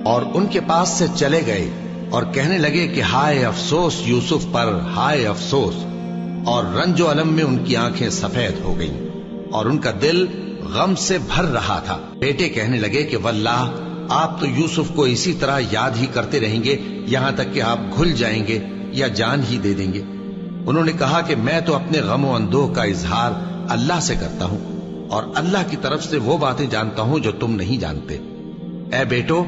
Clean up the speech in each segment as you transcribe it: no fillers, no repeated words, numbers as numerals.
اور ان کے پاس سے چلے گئے اور کہنے لگے کہ ہائے افسوس یوسف پر، ہائے افسوس، اور رنج و الم میں ان کی آنکھیں سفید ہو گئیں اور ان کا دل غم سے بھر رہا تھا۔ بیٹے کہنے لگے کہ واللہ آپ تو یوسف کو اسی طرح یاد ہی کرتے رہیں گے یہاں تک کہ آپ گھل جائیں گے یا جان ہی دے دیں گے۔ انہوں نے کہا کہ میں تو اپنے غم و اندوہ کا اظہار اللہ سے کرتا ہوں اور اللہ کی طرف سے وہ باتیں جانتا ہوں جو تم نہیں جانتے۔ اے بیٹو،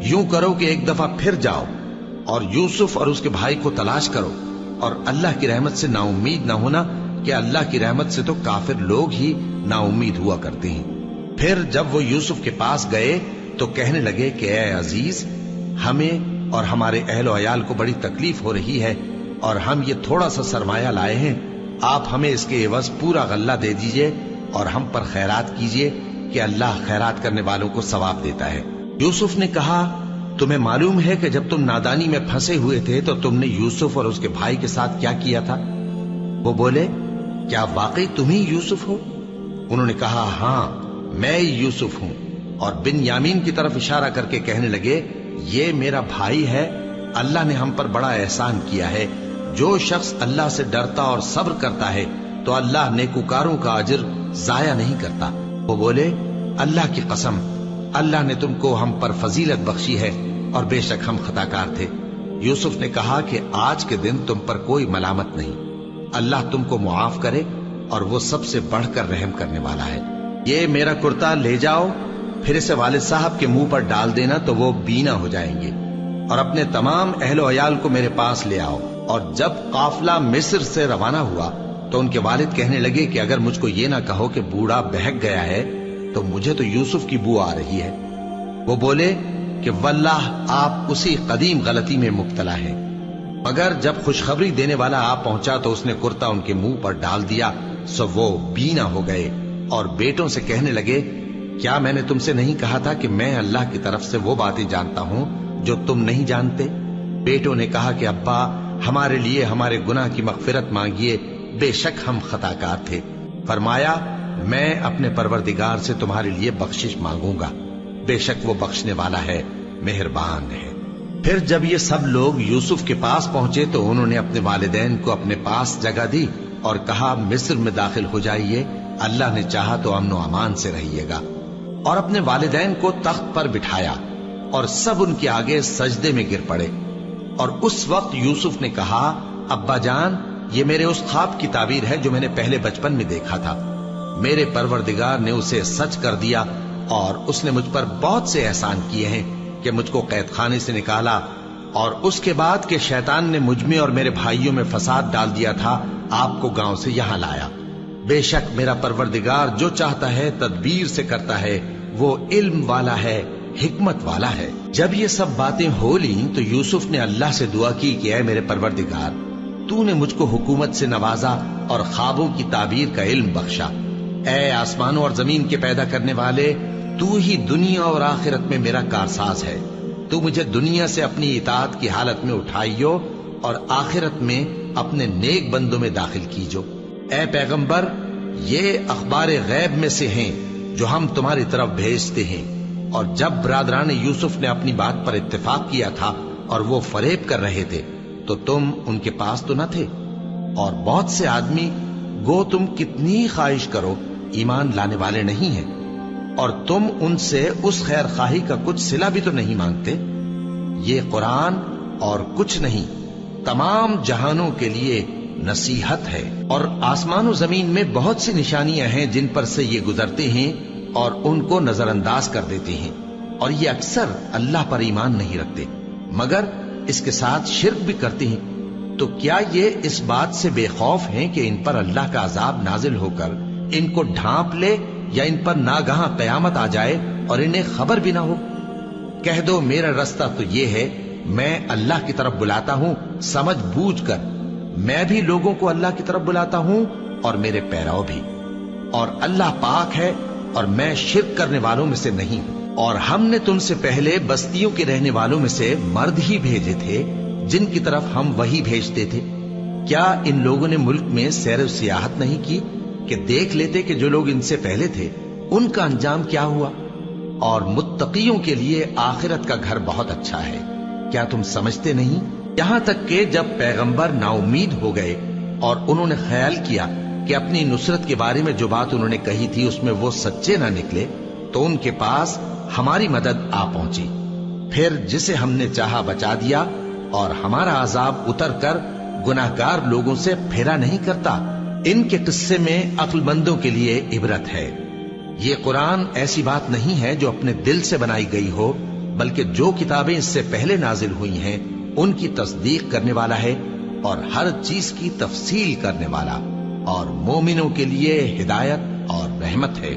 یوں کرو کہ ایک دفعہ پھر جاؤ اور یوسف اور اس کے بھائی کو تلاش کرو، اور اللہ کی رحمت سے نا امید نہ ہونا کہ اللہ کی رحمت سے تو کافر لوگ ہی نا امید ہوا کرتے ہیں۔ پھر جب وہ یوسف کے پاس گئے تو کہنے لگے کہ اے عزیز، ہمیں اور ہمارے اہل و عیال کو بڑی تکلیف ہو رہی ہے اور ہم یہ تھوڑا سا سرمایہ لائے ہیں، آپ ہمیں اس کے عوض پورا غلہ دے دیجئے اور ہم پر خیرات کیجئے کہ اللہ خیرات کرنے والوں کو ثواب دیتا ہے۔ یوسف نے کہا تمہیں معلوم ہے کہ جب تم نادانی میں پھنسے ہوئے تھے تو تم نے یوسف اور اس کے بھائی کے ساتھ کیا کیا تھا؟ وہ بولے کیا واقعی تم ہی یوسف ہو؟ انہوں نے کہا ہاں میں یوسف ہوں، اور بن یامین کی طرف اشارہ کر کے کہنے لگے یہ میرا بھائی ہے، اللہ نے ہم پر بڑا احسان کیا ہے۔ جو شخص اللہ سے ڈرتا اور صبر کرتا ہے تو اللہ نیکوکاروں کا اجر ضائع نہیں کرتا۔ وہ بولے اللہ کی قسم، اللہ نے تم کو ہم پر فضیلت بخشی ہے اور بے شک ہم خطاکار تھے۔ یوسف نے کہا کہ آج کے دن تم پر کوئی ملامت نہیں، اللہ تم کو معاف کرے اور وہ سب سے بڑھ کر رحم کرنے والا ہے۔ یہ میرا کرتا لے جاؤ، پھر اسے والد صاحب کے منہ پر ڈال دینا تو وہ بینا ہو جائیں گے، اور اپنے تمام اہل و عیال کو میرے پاس لے آؤ۔ اور جب قافلہ مصر سے روانہ ہوا تو ان کے والد کہنے لگے کہ اگر مجھ کو یہ نہ کہو کہ بوڑھا بہک گیا ہے تو مجھے تو یوسف کی بو آ رہی ہے۔ وہ بولے کہ واللہ آپ اسی قدیم غلطی میں مبتلا ہیں۔ مگر جب خوشخبری دینے والا آپ پہنچا تو اس نے کرتا ان کے منہ پر ڈال دیا، سو وہ بینا ہو گئے اور بیٹوں سے کہنے لگے کیا میں نے تم سے نہیں کہا تھا کہ میں اللہ کی طرف سے وہ باتیں جانتا ہوں جو تم نہیں جانتے؟ بیٹوں نے کہا کہ ابا ہمارے لیے ہمارے گناہ کی مغفرت مانگیے، بے شک ہم خطاکار تھے۔ فرمایا میں اپنے پروردگار سے تمہارے لیے بخشش مانگوں گا، بے شک وہ بخشنے والا ہے، مہربان ہے۔ پھر جب یہ سب لوگ یوسف کے پاس پہنچے تو انہوں نے اپنے والدین کو اپنے پاس جگہ دی اور کہا مصر میں داخل ہو جائیے، اللہ نے چاہا تو امن و امان سے رہیے گا۔ اور اپنے والدین کو تخت پر بٹھایا اور سب ان کے آگے سجدے میں گر پڑے۔ اور اس وقت یوسف نے کہا ابا جان، یہ میرے اس خواب کی تعبیر ہے جو میں نے پہلے بچپن میں دیکھا تھا، میرے پروردگار نے اسے سچ کر دیا اور اس نے مجھ پر بہت سے احسان کیے ہیں کہ مجھ کو قید خانے سے نکالا، اور اس کے بعد کہ شیطان نے مجھ میں اور میرے بھائیوں میں فساد ڈال دیا تھا آپ کو گاؤں سے یہاں لایا۔ بے شک میرا پروردگار جو چاہتا ہے تدبیر سے کرتا ہے، وہ علم والا ہے، حکمت والا ہے۔ جب یہ سب باتیں ہو لیں تو یوسف نے اللہ سے دعا کی کہ اے میرے پروردگار، تو نے مجھ کو حکومت سے نوازا اور خوابوں کی تعبیر کا علم بخشا۔ اے آسمانوں اور زمین کے پیدا کرنے والے، تو ہی دنیا اور آخرت میں میرا کارساز ہے، تو مجھے دنیا سے اپنی اطاعت کی حالت میں اٹھائیو اور آخرت میں اپنے نیک بندوں میں داخل کیجو۔ اے پیغمبر، یہ اخبار غیب میں سے ہیں جو ہم تمہاری طرف بھیجتے ہیں۔ اور جب برادران یوسف نے اپنی بات پر اتفاق کیا تھا اور وہ فریب کر رہے تھے تو تم ان کے پاس تو نہ تھے، اور بہت سے آدمی گو تم کتنی خواہش کرو ایمان لانے والے نہیں ہیں، اور تم ان سے اس خیر خواہی کا کچھ صلہ بھی تو نہیں مانگتے۔ یہ قرآن اور کچھ نہیں تمام جہانوں کے لیے نصیحت ہے، اور آسمان و زمین میں بہت سی نشانیاں ہیں جن پر سے یہ گزرتے ہیں اور ان کو نظر انداز کر دیتے ہیں، اور یہ اکثر اللہ پر ایمان نہیں رکھتے مگر اس کے ساتھ شرک بھی کرتے ہیں۔ تو کیا یہ اس بات سے بے خوف ہیں کہ ان پر اللہ کا عذاب نازل ہو کر ان کو ڈھانپ لے، یا ان پر ناگہاں قیامت آ جائے اور انہیں خبر بھی نہ ہو؟ کہہ دو میرا رستہ تو یہ ہے، میں اللہ کی طرف بلاتا ہوں سمجھ بوجھ کر، میں بھی لوگوں کو اللہ کی طرف بلاتا ہوں اور میرے پیرو بھی، اور اللہ پاک ہے اور میں شرک کرنے والوں میں سے نہیں ہوں۔ اور ہم نے تم سے پہلے بستیوں کے رہنے والوں میں سے مرد ہی بھیجے تھے جن کی طرف ہم وہی بھیجتے تھے۔ کیا ان لوگوں نے ملک میں سیر و سیاحت نہیں کی کہ دیکھ لیتے کہ جو لوگ ان سے پہلے تھے ان کا انجام کیا ہوا؟ اور متقیوں کے لیے آخرت کا گھر بہت اچھا ہے۔ کیا تم سمجھتے نہیں؟ یہاں تک کہ جب پیغمبر نا امید ہو گئے اور انہوں نے خیال کیا کہ اپنی نصرت کے بارے میں جو بات انہوں نے کہی تھی اس میں وہ سچے نہ نکلے، تو ان کے پاس ہماری مدد آ پہنچی۔ پھر جسے ہم نے چاہا بچا دیا، اور ہمارا عذاب اتر کر گناہگار لوگوں سے پھیرا نہیں کرتا۔ ان کے قصے میں عقل مندوں کے لیے عبرت ہے۔ یہ قرآن ایسی بات نہیں ہے جو اپنے دل سے بنائی گئی ہو، بلکہ جو کتابیں اس سے پہلے نازل ہوئی ہیں ان کی تصدیق کرنے والا ہے اور ہر چیز کی تفصیل کرنے والا، اور مومنوں کے لیے ہدایت اور رحمت ہے۔